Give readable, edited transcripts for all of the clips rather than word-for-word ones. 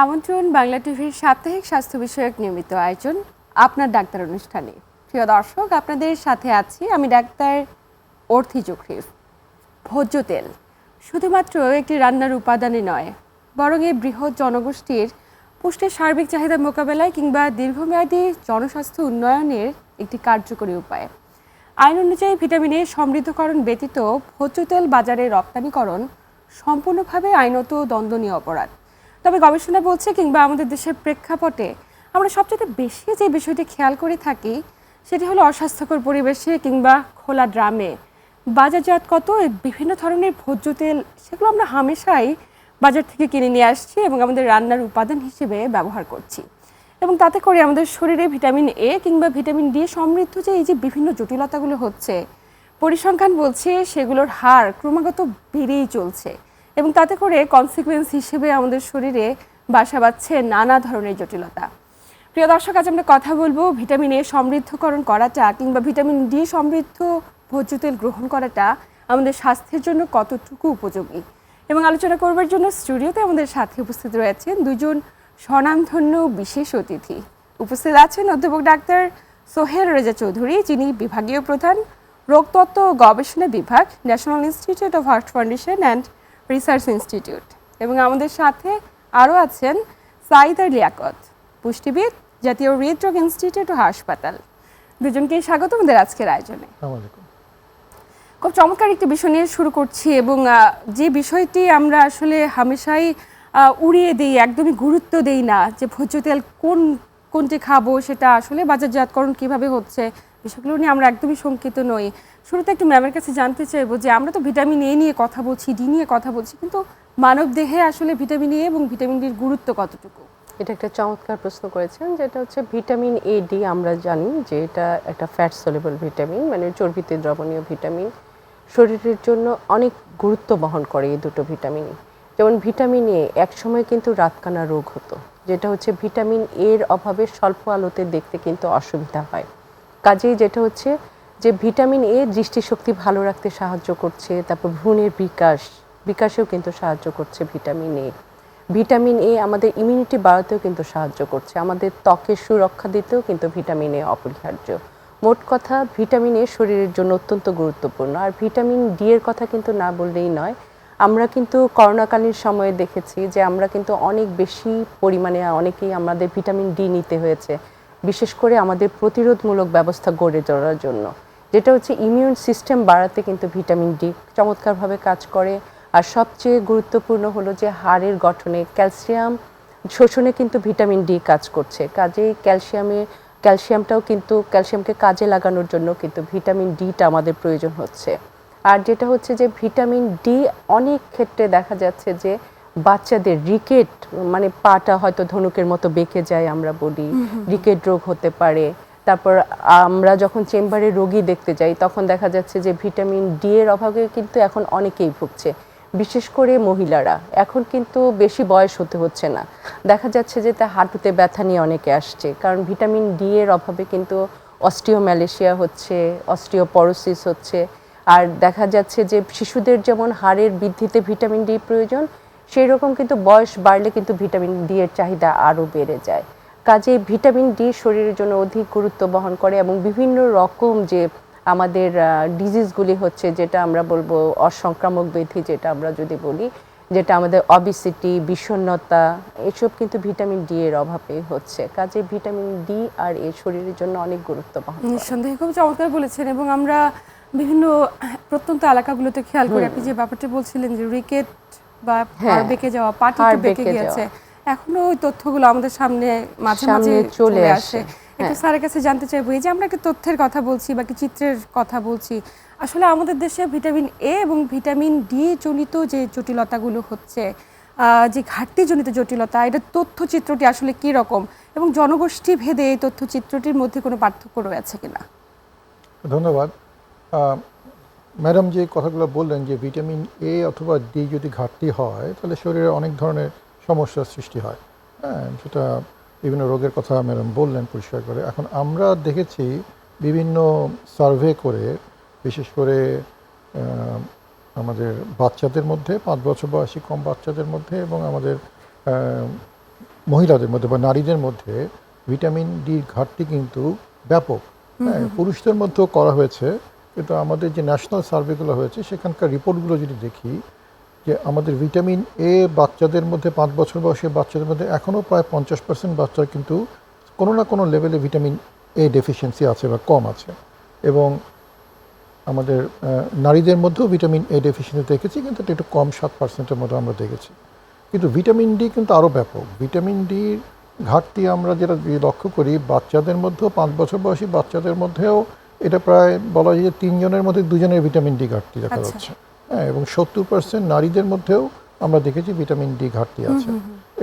আমন্ত্রণ বাংলা টিভির সাপ্তাহিক স্বাস্থ্য বিষয়ক নিয়মিত আয়োজন আপনার ডাক্তার অনুষ্ঠানে। প্রিয় দর্শক, আপনাদের সাথে আছি আমি ডাক্তার অর্থি জোখরিফ। ভোজ্য তেল শুধুমাত্র একটি রান্নার উপাদানই নয়, বরং এই বৃহৎ জনগোষ্ঠীর পুষ্টির সার্বিক চাহিদা মোকাবেলায় কিংবা দীর্ঘমেয়াদী জনস্বাস্থ্য উন্নয়নের একটি কার্যকরী উপায়। আইন অনুযায়ী ভিটামিন এ সমৃদ্ধকরণ ব্যতীত ভোজ্য তেল বাজারে রপ্তানিকরণ সম্পূর্ণভাবে আইনত দণ্ডনীয় অপরাধ। তবে গবেষণা বলছে কিংবা আমাদের দেশের প্রেক্ষাপটে আমরা সবচেয়ে বেশি যে বিষয়টি খেয়াল করে থাকি সেটি হলো অস্বাস্থ্যকর পরিবেশে কিংবা খোলা ড্রামে বাজারজাতগত বিভিন্ন ধরনের ভোজ্য তেল, সেগুলো আমরা হামেশাই বাজার থেকে কিনে নিয়ে আসছি এবং আমাদের রান্নার উপাদান হিসেবে ব্যবহার করছি, এবং তাতে করে আমাদের শরীরে ভিটামিন এ কিংবা ভিটামিন ডি সমৃদ্ধ যে এই যে বিভিন্ন জটিলতাগুলো হচ্ছে, পরিসংখ্যান বলছে সেগুলোর হার ক্রমাগত বেড়েই চলছে, এবং তাতে করে কনসিকুয়েন্স হিসেবে আমাদের শরীরে বাসা বাঁধছে নানা ধরনের জটিলতা। প্রিয় দর্শক, আজ আমরা কথা বলবো ভিটামিন এ সমৃদ্ধকরণ করাটা কিংবা ভিটামিন ডি সমৃদ্ধ ভোজ্য তেল গ্রহণ করাটা আমাদের স্বাস্থ্যের জন্য কতটুকু উপযোগী। এবং আলোচনা করবার জন্য স্টুডিওতে আমাদের সাথে উপস্থিত রয়েছেন দুজন স্বনামধন্য বিশেষ অতিথি। উপস্থিত আছেন অধ্যাপক ডাক্তার সোহেল রেজা চৌধুরী, যিনি বিভাগীয় প্রধান, রোগতত্ত্ব ও গবেষণা বিভাগ, national institute of heart foundation and research institute. এবং আমাদের সাথে আরও আছেন সাইদার লিয়াকত, পুষ্টিবিদ, জাতীয় হৃদরোগ ইনস্টিটিউট ও হাসপাতাল। দুজনকেই স্বাগত আমাদের আজকের আয়োজনে। খুব চমৎকার একটি বিষয় নিয়ে শুরু করছি, এবং যে বিষয়টি আমরা আসলে হামেশাই উড়িয়ে দিই, একদমই গুরুত্ব দেই না, যে ভোজ্য তেল কোনটি খাবো, সেটা আসলে বাজারজাতকরণ কিভাবে হচ্ছে, বিষয়গুলো নিয়ে আমরা একদমই শঙ্কিত নই। শুরুতে একটু ম্যামের কাছে জানতে চাইবো যে আমরা তো ভিটামিন এ নিয়ে কথা বলছি, ডি নিয়ে কথা বলছি, কিন্তু মানব দেহে আসলে ভিটামিন এ এবং ভিটামিন ডির গুরুত্ব কতটুকু? এটা একটা চমৎকার প্রশ্ন করেছেন, যেটা হচ্ছে ভিটামিন এ ডি। আমরা জানি যে এটা একটা ফ্যাট সলিবল ভিটামিন, মানে চর্বিতে দ্রবণীয় ভিটামিন। শরীরের জন্য অনেক গুরুত্ব বহন করে এই দুটো ভিটামিনই। যেমন ভিটামিন এ একসময় কিন্তু রাতকানা রোগ হতো, যেটা হচ্ছে ভিটামিন এর অভাবে স্বল্প আলোতে দেখতে কিন্তু অসুবিধা হয়। কাজেই যেটা হচ্ছে যে ভিটামিন এ দৃষ্টিশক্তি ভালো রাখতে সাহায্য করছে, তারপর ভ্রূণের বিকাশেও কিন্তু সাহায্য করছে ভিটামিন এ। ভিটামিন এ আমাদের ইমিউনিটি বাড়াতেও কিন্তু সাহায্য করছে, আমাদের ত্বকের সুরক্ষা দিতেও কিন্তু ভিটামিন এ অপরিহার্য। মোট কথা ভিটামিন এ শরীরের জন্য অত্যন্ত গুরুত্বপূর্ণ। আর ভিটামিন ডি এর কথা কিন্তু না বললেই নয়। আমরা কিন্তু করোনাকালীন সময়ে দেখেছি যে আমরা কিন্তু অনেক বেশি পরিমাণে অনেকেই আমাদের ভিটামিন ডি নিতে হয়েছে, বিশেষ করে আমাদের প্রতিরোধমূলক ব্যবস্থা গড়ে তোলার জন্য, যেটা হচ্ছে ইমিউন সিস্টেম বাড়াতে কিন্তু ভিটামিন ডি চমৎকারভাবে কাজ করে। আর সবচেয়ে গুরুত্বপূর্ণ হলো যে হাড়ের গঠনে ক্যালসিয়াম শোষণে কিন্তু ভিটামিন ডি কাজ করছে। কাজেই ক্যালসিয়ামকে কাজে লাগানোর জন্য কিন্তু ভিটামিন ডিটা আমাদের প্রয়োজন হচ্ছে। আর যেটা হচ্ছে যে ভিটামিন ডি অনেক ক্ষেত্রে দেখা যাচ্ছে যে বাচ্চাদের রিকেট, মানে পাটা হয়তো ধনুকের মতো বেঁকে যায়, আমরা বলি রিকেট রোগ হতে পারে। তারপর আমরা যখন চেম্বারে রোগী দেখতে যাই তখন দেখা যাচ্ছে যে ভিটামিন ডি এর অভাবে কিন্তু এখন অনেকেই ভুগছে, বিশেষ করে মহিলারা। এখন কিন্তু বেশি বয়স হতে হচ্ছে না, দেখা যাচ্ছে যে তা হাঁটুতে ব্যথা নিয়ে অনেকে আসছে, কারণ ভিটামিন ডি এর অভাবে কিন্তু অস্টিওম্যালেশিয়া হচ্ছে, অস্টিওপরোসিস হচ্ছে। আর দেখা যাচ্ছে যে শিশুদের যেমন হাড়ের বৃদ্ধিতে ভিটামিন ডি প্রয়োজন, সেই রকম কিন্তু বয়স বাড়লে কিন্তু ভিটামিন ডি এর চাহিদা আরও বেড়ে যায়। কাজে ভিটামিন ডি শরীরের জন্য অধিক গুরুত্ব বহন করে, এবং বিভিন্ন রকম যে আমাদের ডিজিজগুলি হচ্ছে, যেটা আমরা বলবো অসংক্রামক ব্যাধি, যেটা আমরা যদি বলি, যেটা আমাদের অবিসিটি, বিষণ্ণতা, এসব কিন্তু ভিটামিন ডি এর অভাবে হচ্ছে। কাজে ভিটামিন ডি আর এ শরীরের জন্য অনেক গুরুত্ব বহন করে। নিঃসন্দেহে খুব চমৎকার বলেছেন। এবং আমরা বিভিন্ন প্রত্যন্ত এলাকাগুলোতে খেয়াল করি, আপনি যে ব্যাপারটা বলছিলেন যে রিকেট বা হাড় বেঁকে যাওয়া, পাটি বেঁকে গিয়েছে, এখনো ওই তথ্যগুলো আমাদের সামনে মাঝে মাঝে চলে আসে। একটু স্যারের কাছে জানতে চাইবো, এই যে আমরা একটা তথ্যের কথা বলছি বা একটা চিত্রের কথা বলছি, আসলে আমাদের দেশে ভিটামিন এ এবং ভিটামিন ডি জনিত যে জটিলতাগুলো হচ্ছে, যে ঘাটতিজনিত জটিলতা, এটা তথ্যচিত্রটি আসলে কী রকম, এবং জনগোষ্ঠী ভেদে এই তথ্যচিত্রটির মধ্যে কোনো পার্থক্য রয়েছে কিনা? ধন্যবাদ। ম্যাডাম যে কথাগুলো বললেন যে ভিটামিন এ অথবা ডি যদি ঘাটতি হয় তাহলে শরীরে অনেক ধরনের সমস্যার সৃষ্টি হয়। হ্যাঁ, সেটা বিভিন্ন রোগের কথা ম্যাডাম বললেন পরিষ্কার করে। এখন আমরা দেখেছি বিভিন্ন সার্ভে করে, বিশেষ করে আমাদের বাচ্চাদের মধ্যে, 5 বছর বয়সী কম বাচ্চাদের মধ্যে, এবং আমাদের মহিলাদের মধ্যে বা নারীদের মধ্যে ভিটামিন ডি ঘাটতি কিন্তু ব্যাপক। হ্যাঁ, পুরুষদের মধ্যেও করা হয়েছে, কিন্তু আমাদের যে ন্যাশনাল সার্ভেগুলো হয়েছে সেখানকার রিপোর্টগুলো যদি দেখি, যে আমাদের ভিটামিন এ বাচ্চাদের মধ্যে 5 বছর বয়সী বাচ্চাদের মধ্যে এখনও প্রায় 50% বাচ্চার কিন্তু কোনো না কোনো লেভেলে ভিটামিন এ ডেফিসিয়েন্সি আছে বা কম আছে। এবং আমাদের নারীদের মধ্যেও ভিটামিন এ ডেফিসিয়েন্সি দেখেছি, কিন্তু এটা একটু কম, 7%-এর মতো আমরা দেখেছি। কিন্তু ভিটামিন ডি কিন্তু আরও ব্যাপক। ভিটামিন ডির ঘাটতি আমরা যেটা লক্ষ্য করি বাচ্চাদের মধ্যেও, 5 বছর বয়সী বাচ্চাদের মধ্যেও এটা প্রায় বলা যায় যে 3 জনের মধ্যে 2 জনের ভিটামিন ডি ঘাটতি দেখা যাচ্ছে। হ্যাঁ, এবং 70% নারীদের মধ্যেও আমরা দেখেছি ভিটামিন ডি ঘাটতি আছে।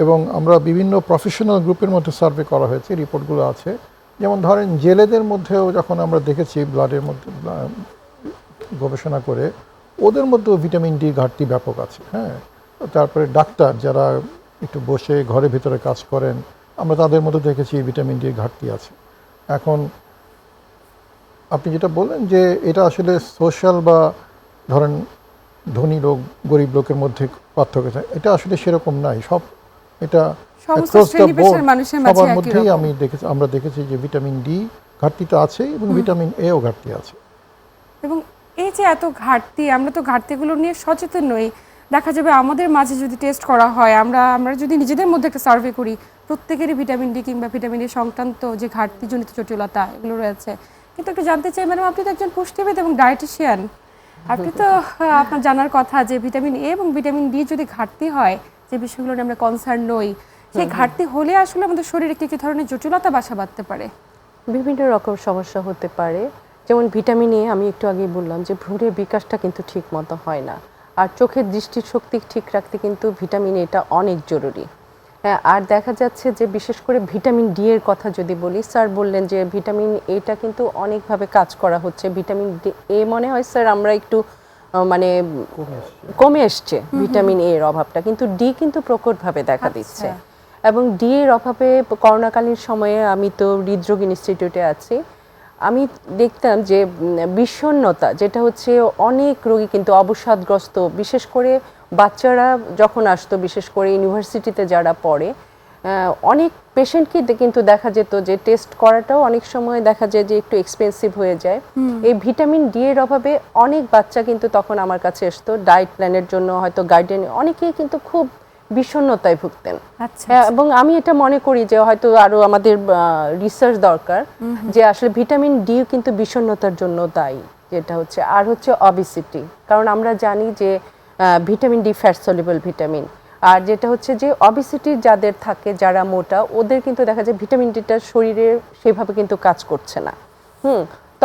এবং আমরা বিভিন্ন প্রফেশনাল গ্রুপের মধ্যে সার্ভে করা হয়েছে, রিপোর্টগুলো আছে। যেমন ধরেন জেলেদের মধ্যেও যখন আমরা দেখেছি ব্লাডের মধ্যে গবেষণা করে, ওদের মধ্যেও ভিটামিন ডি ঘাটতি ব্যাপক আছে। হ্যাঁ, তারপরে ডাক্তার যারা একটু বসে ঘরের ভিতরে কাজ করেন, আমরা তাদের মধ্যে দেখেছি ভিটামিন ডির ঘাটতি আছে। এখন আপনি যেটা বললেন যে এটা আসলে সোশ্যাল বা ধরেন ধনী লোক গরিব লোকের মধ্যে পার্থক্য আছে, এটা আসলে সেরকম নাই। সব এটা সমস্ত across the শ্রেণী পেশার board মানুষের মাঝে সবার একই মধ্যেই রকম। আমরা দেখেছি যে ভিটামিন ডি ঘাটতিটা আছে এবং ভিটামিন এও ঘাটতি আছে। এবং এই যে এত ঘাটতি, আমরা তো ঘাটতিগুলো নিয়ে সচেতন নই। দেখা যাবে আমাদের মাঝে যদি টেস্ট করা হয়, আমরা যদি নিজেদের মধ্যে একটা সার্ভে করি, প্রত্যেকেরই ভিটামিন ডি কিংবা ভিটামিন ডি সংক্রান্ত যে ঘাটতিজনিত জটিলতা এগুলো রয়েছে। কিন্তু একটু জানতে চাই ম্যাডাম, আপনি তো একজন পুষ্টিবিদ এবং ডায়েটিশিয়ান, আপনি তো আপনার জানার কথা যে ভিটামিন এ এবং ভিটামিন ডি যদি ঘাটতি হয়, যে বিষয়গুলো নিয়ে আমরা কনসার্ন নই, সেই ঘাটতি হলে আসলে আমাদের শরীরে কি কি ধরনের জটিলতা বাসা বাঁধতে পারে? বিভিন্ন রকম সমস্যা হতে পারে। যেমন ভিটামিন এ আমি একটু আগেই বললাম যে ভ্রূণের বিকাশটা কিন্তু ঠিক মতো হয় না, আর চোখের দৃষ্টিশক্তি ঠিক রাখতে কিন্তু ভিটামিন এটা অনেক জরুরি। হ্যাঁ, আর দেখা যাচ্ছে যে বিশেষ করে ভিটামিন ডি এর কথা যদি বলি, স্যার বললেন যে ভিটামিন এটা কিন্তু অনেকভাবে কাজ করা হচ্ছে। ভিটামিন এ মনে হয় স্যার আমরা একটু মানে কমে এসছে ভিটামিন এ এর অভাবটা, কিন্তু ডি কিন্তু প্রকটভাবে দেখা দিচ্ছে। এবং ডি এর অভাবে করোনাকালীন সময়ে আমি তো হৃদরোগ ইনস্টিটিউটে আছি, আমি দেখতাম যে বিষণ্ণতা যেটা হচ্ছে অনেক রোগী কিন্তু অবসাদগ্রস্ত, বিশেষ করে বাচ্চারা যখন আসতো, বিশেষ করে ইউনিভার্সিটিতে যারা পড়ে, অনেক পেশেন্টকে কিন্তু দেখা যেত যে টেস্ট করাটাও অনেক সময় দেখা যায় যে একটু এক্সপেন্সিভ হয়ে যায়। এই ভিটামিন ডি এর অভাবে অনেক বাচ্চা কিন্তু তখন আমার কাছে আসতো ডায়েট প্ল্যানের জন্য, হয়তো গাইডেন, অনেকেই কিন্তু খুব বিষণ্ণতায় ভুগতেন। এবং আমি এটা মনে করি যে হয়তো আরো আমাদের রিসার্চ দরকার, যে আসলে ভিটামিন ডি কিন্তু বিষণ্ণতার জন্য দায়ী, যেটা হচ্ছে। আর হচ্ছে অবিসিটি, কারণ আমরা জানি যে vitamin D fat soluble vitamin, আর যেটা হচ্ছে যে অবিসিটি যাদের থাকে, যারা মোটা, ওদের কিন্তু দেখা যায় ভিটামিন ডিটা শরীরে সেভাবে কিন্তু কাজ করছে না।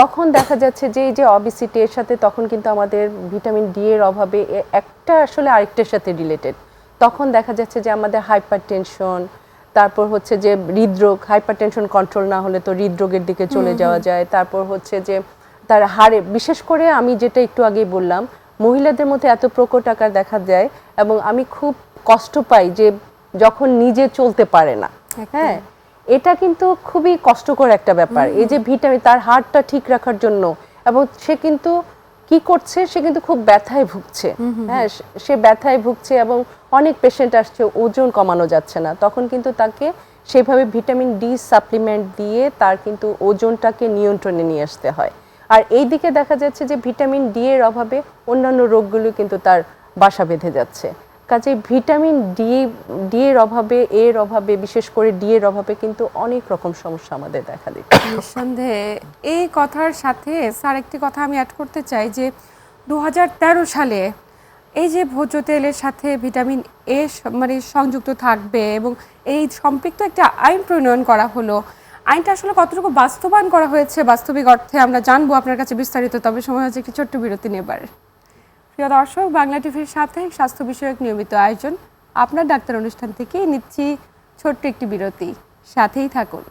তখন দেখা যাচ্ছে যে এই যে অবিসিটি এর সাথে তখন কিন্তু আমাদের ভিটামিন ডি এর অভাবে একটা আসলে আরেকটার সাথে রিলেটেড। তখন দেখা যাচ্ছে যে আমাদের হাইপার টেনশন, তারপর হচ্ছে যে হৃদরোগ, হাইপার টেনশন কন্ট্রোল না হলে তো হৃদরোগের দিকে চলে যাওয়া যায়। তারপর হচ্ছে যে তার হাড়ে, বিশেষ করে আমি যেটা একটু আগেই বললাম, মহিলাদের মধ্যে এত প্রকট আকার দেখা যায়, এবং আমি খুব কষ্ট পাই যে যখন নিজে চলতে পারে না। হ্যাঁ, এটা কিন্তু খুবই কষ্টকর একটা ব্যাপার। এই যে ভিটামিন, তার হাড়টা ঠিক রাখার জন্য, এবং সে কিন্তু কি করছে, সে কিন্তু খুব ব্যথায় ভুগছে। হ্যাঁ, সে ব্যথায় ভুগছে এবং অনেক পেশেন্ট আসছে ওজন কমানো যাচ্ছে না, তখন কিন্তু তাকে সেভাবে ভিটামিন ডি সাপ্লিমেন্ট দিয়ে তার কিন্তু ওজনটাকে নিয়ন্ত্রণে নিয়ে আসতে হয়। আর এই দিকে দেখা যাচ্ছে যে ভিটামিন ডি এর অভাবে অন্যান্য রোগগুলো কিন্তু তার বাসা বেঁধে যাচ্ছে। কাজে ভিটামিন ডি এর অভাবে, এর অভাবে, বিশেষ করে ডি এর অভাবে কিন্তু অনেক রকম সমস্যা আমাদের দেখা দিচ্ছে। নিঃসন্দেহে এই কথার সাথে স্যার একটি কথা আমি অ্যাড করতে চাই যে 2013 সালে এই যে ভোজ্য তেলের সাথে ভিটামিন এ মানে সংযুক্ত থাকবে এবং এই সম্পৃক্ত একটা আইন প্রণয়ন করা হলো। আইনটা আসলে কতটুকু বাস্তবায়ন করা হয়েছে বাস্তবিক অর্থে আমরা জানবো আপনার কাছে বিস্তারিত, তবে সময় হচ্ছে একটি ছোট্ট বিরতি নেবার। প্রিয় দর্শক, বাংলা টিভির সাথে স্বাস্থ্য বিষয়ক নিয়মিত আয়োজন আপনার ডাক্তার অনুষ্ঠান থেকে নিচ্ছি ছোট্ট একটি বিরতি, সাথেই থাকুন।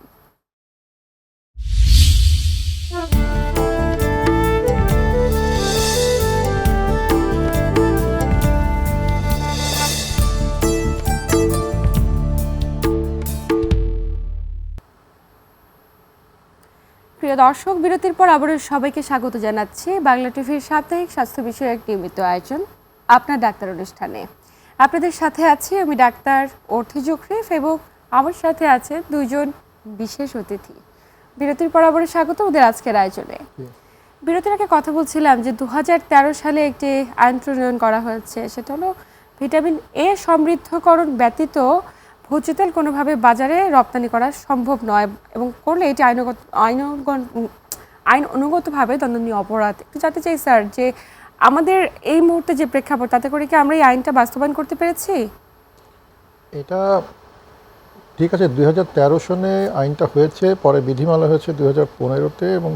প্রিয় দর্শক, বিরতির পর আবারও সবাইকে স্বাগত জানাচ্ছি বাংলা টিভির সাপ্তাহিক স্বাস্থ্য বিষয়ক নিয়মিত আয়োজন আপনার ডাক্তার অনুষ্ঠানে। আপনাদের সাথে আছি আমি ডাক্তার অর্থি জুখরিফ এবং আমার সাথে আছে দুইজন বিশেষ অতিথি। বিরতির পর আবার স্বাগত ওদের আজকের আয়োজনে। বিরতির আগে কথা বলছিলাম যে 2013 সালে একটি আইন প্রণয়ন করা হয়েছে, সেটা হলো ভিটামিন এ সমৃদ্ধকরণ ব্যতীত ভোজ্য তেল কোনোভাবে বাজারে রপ্তানি করা সম্ভব নয় এবং করলে এটি আইন অনুগতভাবে দণ্ডনীয় অপরাধ। একটু জানতে চাই স্যার যে আমাদের এই মুহূর্তে যে প্রেক্ষাপট, তাতে করে কি আমরা এই আইনটা বাস্তবায়ন করতে পেরেছি? এটা ঠিক আছে, 2013 সনে আইনটা হয়েছে, পরে বিধিমালা হয়েছে 2015-তে, এবং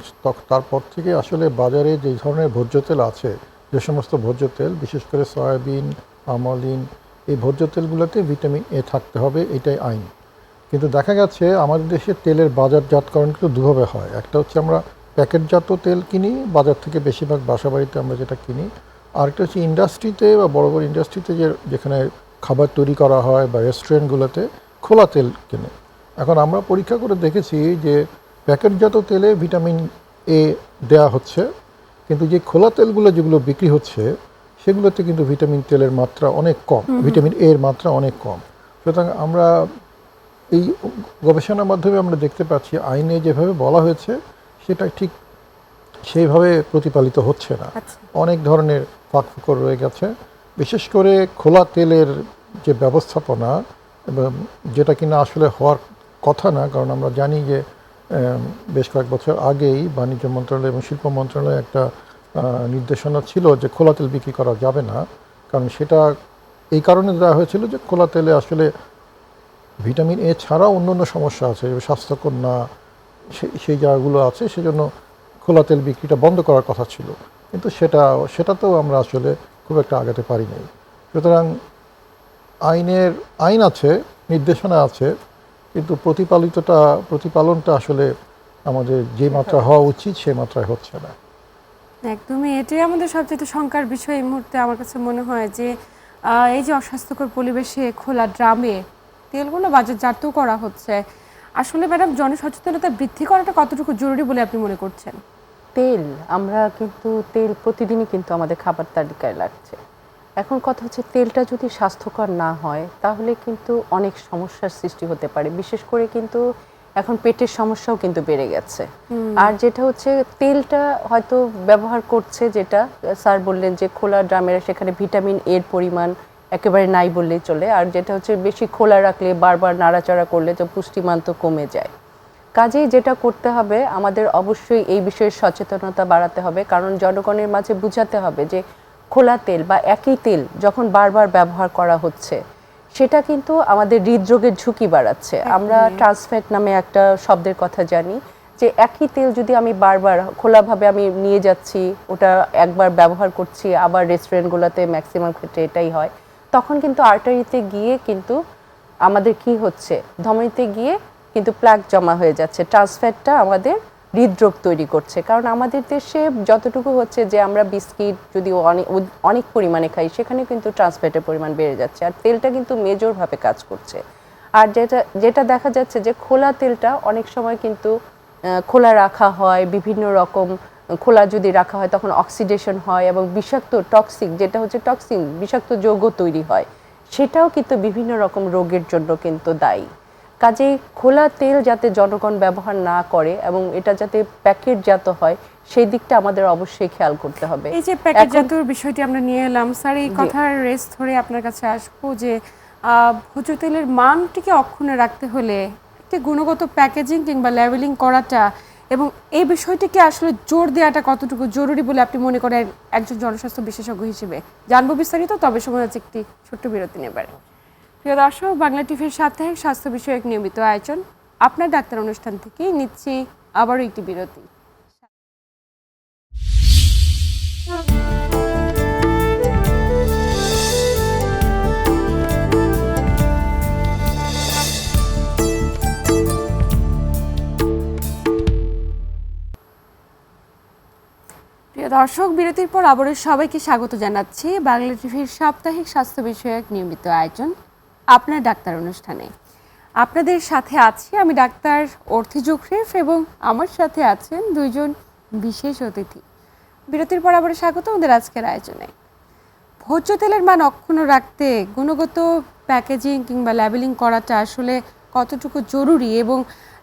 তারপর থেকে আসলে বাজারে যে ধরনের ভোজ্য তেল আছে, যে সমস্ত ভোজ্য তেল বিশেষ করে সয়াবিন, আমলিন, এই ভোজ্য তেলগুলোতে ভিটামিন এ থাকতে হবে, এটাই আইন। কিন্তু দেখা গেছে আমাদের দেশে তেলের বাজারজাতকরণ কিন্তু দুভাবে হয়। একটা হচ্ছে আমরা প্যাকেটজাত তেল কিনি বাজার থেকে, বেশিরভাগ বাসাবাড়িতে আমরা যেটা কিনি। আরেকটা হচ্ছে ইন্ডাস্ট্রিতে বা বড় বড় ইন্ডাস্ট্রিতে যেখানে খাবার তৈরি করা হয় বা রেস্টুরেন্টগুলোতে খোলা তেল কেনে। এখন আমরা পরীক্ষা করে দেখেছি যে প্যাকেটজাত তেলে ভিটামিন এ দেয়া হচ্ছে, কিন্তু যে খোলা তেলগুলো যেগুলো বিক্রি হচ্ছে সেগুলোতে কিন্তু ভিটামিন তেলের মাত্রা অনেক কম, ভিটামিন এর মাত্রা অনেক কম। সুতরাং আমরা এই গবেষণার মাধ্যমে আমরা দেখতে পাচ্ছি আইনে যেভাবে বলা হয়েছে সেটা ঠিক সেইভাবে প্রতিপালিত হচ্ছে না। অনেক ধরনের ফাঁকফোকর রয়ে গেছে, বিশেষ করে খোলা তেলের যে ব্যবস্থাপনা, এবং যেটা কিনা আসলে হওয়ার কথা না। কারণ আমরা জানি যে বেশ কয়েক বছর আগেই বাণিজ্য মন্ত্রণালয় এবং শিল্প মন্ত্রণালয়ে একটা নির্দেশনা ছিল যে খোলা তেল বিক্রি করা যাবে না, কারণ সেটা এই কারণে দেওয়া হয়েছিল যে খোলা তেলে আসলে ভিটামিন এ ছাড়াও অন্য সমস্যা আছে, স্বাস্থ্যকর না সেই জায়গাগুলো আছে, সেজন্য খোলা তেল বিক্রিটা বন্ধ করার কথা ছিল। কিন্তু সেটাতেও আমরা আসলে খুব একটা আগাতে পারি নাই। সুতরাং আইন আছে, নির্দেশনা আছে, কিন্তু প্রতিপালনটা আসলে আমাদের যে মাত্রা হওয়া উচিত সেই মাত্রায় হচ্ছে না। একদমই, এটাই আমাদের সবচেয়ে শঙ্কার বিষয় এই মুহূর্তে। আমার কাছে মনে হয় যে এই যে অস্বাস্থ্যকর পরিবেশে খোলা ড্রামে তেলগুলো বাজারজাত করা হচ্ছে, আসলে ম্যাডাম জনসচেতনতা বৃদ্ধি করাটা কতটুকু জরুরি বলে আপনি মনে করছেন? আমরা কিন্তু তেল প্রতিদিনই কিন্তু আমাদের খাবার তালিকায় লাগছে। এখন কথা হচ্ছে তেলটা যদি স্বাস্থ্যকর না হয় তাহলে কিন্তু অনেক সমস্যার সৃষ্টি হতে পারে। বিশেষ করে কিন্তু এখন পেটের সমস্যাও কিন্তু বেড়ে গেছে। আর যেটা হচ্ছে তেলটা হয়তো ব্যবহার করছে, যেটা স্যার বললেন যে খোলা ড্রামের, সেখানে ভিটামিন এর পরিমাণ একেবারে নাই বললেই চলে। আর যেটা হচ্ছে বেশি খোলা রাখলে, বারবার নাড়াচাড়া করলে তো পুষ্টিমান তো কমে যায়। কাজেই যেটা করতে হবে, আমাদের অবশ্যই এই বিষয়ে সচেতনতা বাড়াতে হবে, কারণ জনগণের মাঝে বুঝাতে হবে যে খোলা তেল বা একই তেল যখন বারবার ব্যবহার করা হচ্ছে সেটা কিন্তু আমাদের হৃদরোগের ঝুঁকি বাড়াচ্ছে। আমরা ট্রান্সফ্যাট নামে একটা শব্দের কথা জানি, যে একই তেল যদি আমি বারবার খোলাভাবে আমি নিয়ে যাচ্ছি, ওটা একবার ব্যবহার করছি, আবার রেস্টুরেন্টগুলোতে ম্যাক্সিমাম ক্ষেত্রে এটাই হয়, তখন কিন্তু আর্টারিতে গিয়ে কিন্তু আমাদের কি হচ্ছে, ধমনীতে গিয়ে কিন্তু প্লাক জমা হয়ে যাচ্ছে। ট্রান্সফ্যাটটা আমাদের হৃদরোগ তৈরি করছে। কারণ আমাদের দেশে যতটুকু হচ্ছে যে আমরা বিস্কিট যদি অনেক পরিমাণে খাই, সেখানে কিন্তু ট্রান্সফ্যাটের পরিমাণ বেড়ে যাচ্ছে, আর তেলটা কিন্তু মেজরভাবে কাজ করছে। আর যেটা দেখা যাচ্ছে যে খোলা তেলটা অনেক সময় কিন্তু খোলা রাখা হয়, বিভিন্ন রকম খোলা যদি রাখা হয় তখন অক্সিডেশন হয় এবং বিষাক্ত টক্সিক, যেটা হচ্ছে টক্সিন, বিষাক্ত যৌগ তৈরি হয়, সেটাও কিন্তু বিভিন্ন রকম রোগের জন্য কিন্তু দায়ী। কাজেই খোলা তেল যাতে জনগণ ব্যবহার না করে এবং এটা যাতে প্যাকেটজাত হয়, সেই দিকটা আমাদের অবশ্যই খেয়াল করতে হবে। এই যে প্যাকেটজাতর বিষয়টি আমরা নিয়ে এলাম স্যার, এই কথার রেস ধরে আপনার কাছে আসবো যে ভোজ্য তেলের মানটিকে অক্ষুণ্ণ রাখতে হলে একটি গুণগত প্যাকেজিং কিংবা লেবেলিং করাটা এবং এই বিষয়টিকে আসলে জোর দেওয়াটা কতটুকু জরুরি বলে আপনি মনে করেন একজন জনস্বাস্থ্য বিশেষজ্ঞ হিসেবে? জানবো বিস্তারিত, তবে সময় হচ্ছে একটি ছোট্ট বিরতি নেবার। প্রিয় দর্শক, বাংলা টিভির সাপ্তাহিক স্বাস্থ্য বিষয়ক নিয়মিত আয়োজন আপনার ডাক্তার অনুষ্ঠান থেকে নিচ্ছি আবারও একটি বিরতি। প্রিয় দর্শক, বিরতির পর আবারও সবাইকে স্বাগত জানাচ্ছি বাংলা টিভির সাপ্তাহিক স্বাস্থ্য বিষয়ক নিয়মিত আয়োজন আপনার ডাক্তার অনুষ্ঠানে। আপনাদের সাথে আছি আমি ডাক্তার অর্থি জোখরিফ এবং আমার সাথে আছেন দুইজন বিশেষ অতিথি। বিরতির পর আবারও স্বাগত ওদের আজকের আয়োজনে। ভোজ্য তেলের মান অক্ষুণ্ণ রাখতে গুণগত প্যাকেজিং কিংবা লেবেলিং করাটা আসলে কতটুকু জরুরি এবং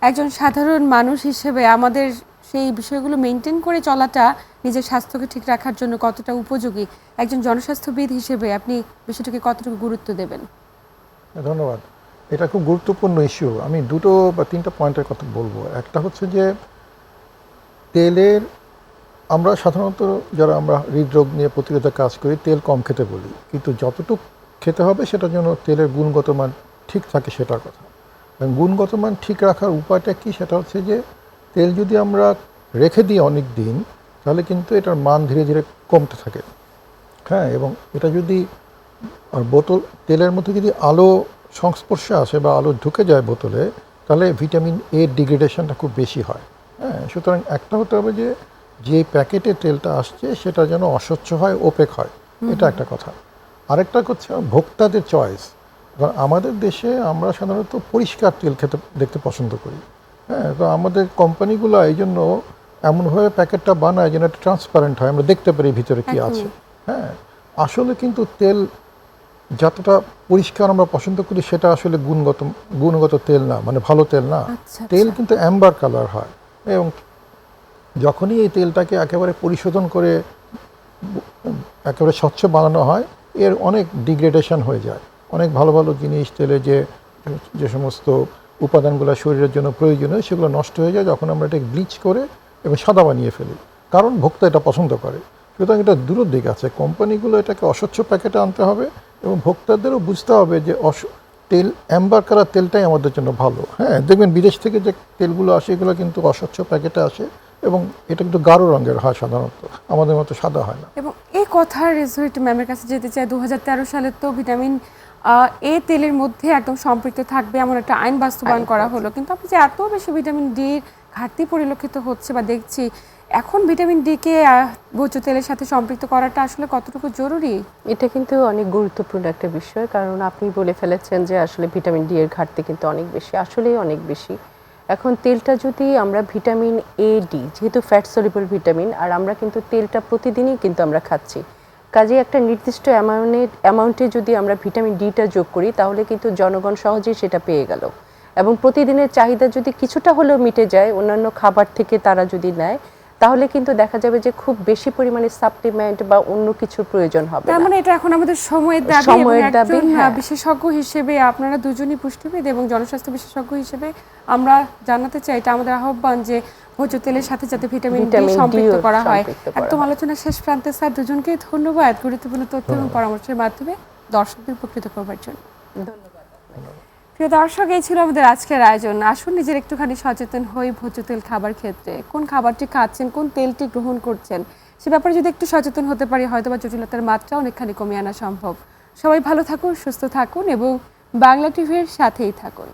একজন সাধারণ মানুষ হিসেবে আমাদের সেই বিষয়গুলো মেনটেন করে চলাটা নিজের স্বাস্থ্যকে ঠিক রাখার জন্য কতটা উপযোগী, একজন জনস্বাস্থ্যবিদ হিসেবে আপনি বিষয়টাকে কতটুকু গুরুত্ব দেবেন? ধন্যবাদ। এটা খুব গুরুত্বপূর্ণ ইস্যু। আমি 2টো বা 3টা পয়েন্টের কথা বলবো। একটা হচ্ছে যে তেলের, আমরা সাধারণত যারা আমরা হৃদরোগ নিয়ে প্রতিরোধের কাজ করি তেল কম খেতে বলি, কিন্তু যতটুকু খেতে হবে সেটার জন্য তেলের গুণগত মান ঠিক থাকে সেটার কথা। এবং গুণগত মান ঠিক রাখার উপায়টা কি, সেটা হচ্ছে যে তেল যদি আমরা রেখে দিই অনেক দিন তাহলে কিন্তু এটার মান ধীরে ধীরে কমতে থাকে। হ্যাঁ, এবং এটা যদি বোতল তেলের মধ্যে যদি আলো সংস্পর্শে আসে বা আলো ঢুকে যায় বোতলে, তাহলে ভিটামিন এ ডিগ্রেডেশনটা খুব বেশি হয়। হ্যাঁ, সুতরাং একটা হতে হবে যে যে প্যাকেটে তেলটা আসছে সেটা যেন অস্বচ্ছ হয়, ওপেক হয়, এটা একটা কথা। আরেকটা হচ্ছে ভোক্তাদের চয়েস। কারণ আমাদের দেশে আমরা সাধারণত পরিষ্কার তেল খেতে দেখতে পছন্দ করি। হ্যাঁ, তো আমাদের কোম্পানিগুলো এই জন্য এমনভাবে প্যাকেটটা বানায় যেন এটা ট্রান্সপারেন্ট হয়, আমরা দেখতে পারি ভিতরে কি আছে। হ্যাঁ, আসলে কিন্তু তেল যতটা পরিষ্কার আমরা পছন্দ করি সেটা আসলে গুণগত তেল না, মানে ভালো তেল না। তেল কিন্তু অ্যাম্বার কালার হয়, এবং যখনই এই তেলটাকে একেবারে পরিশোধন করে একেবারে স্বচ্ছ বানানো হয় এর অনেক ডিগ্রেডেশন হয়ে যায়। অনেক ভালো ভালো জিনিস তেলে যে সমস্ত উপাদানগুলো শরীরের জন্য প্রয়োজনীয় সেগুলো নষ্ট হয়ে যায় যখন আমরা এটাকে ব্লিচ করে এবং সাদা বানিয়ে ফেলি, কারণ ভোক্তা এটা পছন্দ করে। সুতরাং এটা দুটো দিক আছে, কোম্পানিগুলো এটাকে অস্বচ্ছ প্যাকেটে আনতে হবে এবং ভোক্তাদেরও বুঝতে হবে যে তেল অ্যাম্বার কালার তেলটাই আমাদের জন্য ভালো। হ্যাঁ, দেখবেন বিদেশ থেকে যে তেলগুলো আসে এগুলো কিন্তু অস্বচ্ছ প্যাকেটে আসে এবং এটা কিন্তু গাঢ় রঙের হয় সাধারণত, আমাদের মতো সাদা হয় না। এবং এই কথার রেজাল্ট ম্যামের কাছে যেতে চাই, 2013 সালে তো ভিটামিন এ তেলের মধ্যে একদম সম্পৃক্ত থাকবে এমন একটা আইন বাস্তবায়ন করা হলো, কিন্তু আপনি যে এত বেশি ভিটামিন ডি ঘাটতি পরিলক্ষিত হচ্ছে বা দেখছি, এখন ভিটামিন ডি কে ভোজ্য তেলের সাথে সম্পৃক্ত করাটা আসলে কতটুকু জরুরি? এটা কিন্তু অনেক গুরুত্বপূর্ণ একটা বিষয়, কারণ আপনি বলে ফেলেছেন যে আসলে ভিটামিন ডি এর ঘাটতি কিন্তু অনেক বেশি, আসলেই অনেক বেশি। এখন তেলটা যদি আমরা ভিটামিন এ ডি, যেহেতু ফ্যাট সলিবল ভিটামিন, আর আমরা কিন্তু তেলটা প্রতিদিনই কিন্তু আমরা খাচ্ছি, কাজে একটা নির্দিষ্ট অ্যামাউন্টে যদি আমরা ভিটামিন ডিটা যোগ করি তাহলে কিন্তু জনগণ সহজেই সেটা পেয়ে গেল, এবং প্রতিদিনের চাহিদা যদি কিছুটা হলেও মিটে যায় অন্যান্য খাবার থেকে তারা যদি নেয়, তাহলে কিন্তু দেখা যাবে যে খুব বেশি পরিমাণে সাপ্লিমেন্ট বা অন্য কিছুর প্রয়োজন হবে তার না। মানে এটা এখন আমাদের সময়ের দাবি, এবং একজন বিশেষজ্ঞ হিসেবে আপনারা দুজনই পুষ্টিবিদ এবং জনস্বাস্থ্য বিশেষজ্ঞ হিসেবে আমরা জানাতে চাই, এটা আমাদের আহ্বান যে ভোজ্য তেলের সাথে যাতে ভিটামিন ডি সম্পৃক্ত করা হয়। একদম আলোচনা শেষ প্রান্তে স্যার, দুজনকে ধন্যবাদ গুরুত্বপূর্ণ তথ্য এবং পরামর্শের মাধ্যমে দর্শকদের উপকৃত করবার জন্য। ধন্যবাদ। প্রিয় দর্শক, এই ছিল আমাদের আজকের আয়োজন। আসুন নিজের একটুখানি সচেতন হই ভোজ্য তেল খাবার ক্ষেত্রে, কোন খাবারটি খাচ্ছেন, কোন তেলটি গ্রহণ করছেন, সে ব্যাপারে যদি একটু সচেতন হতে পারি হয়তো বা জটিলতার মাত্রা অনেকখানি কমিয়ে আনা সম্ভব। সবাই ভালো থাকুন, সুস্থ থাকুন এবং বাংলা টিভির সাথেই থাকুন।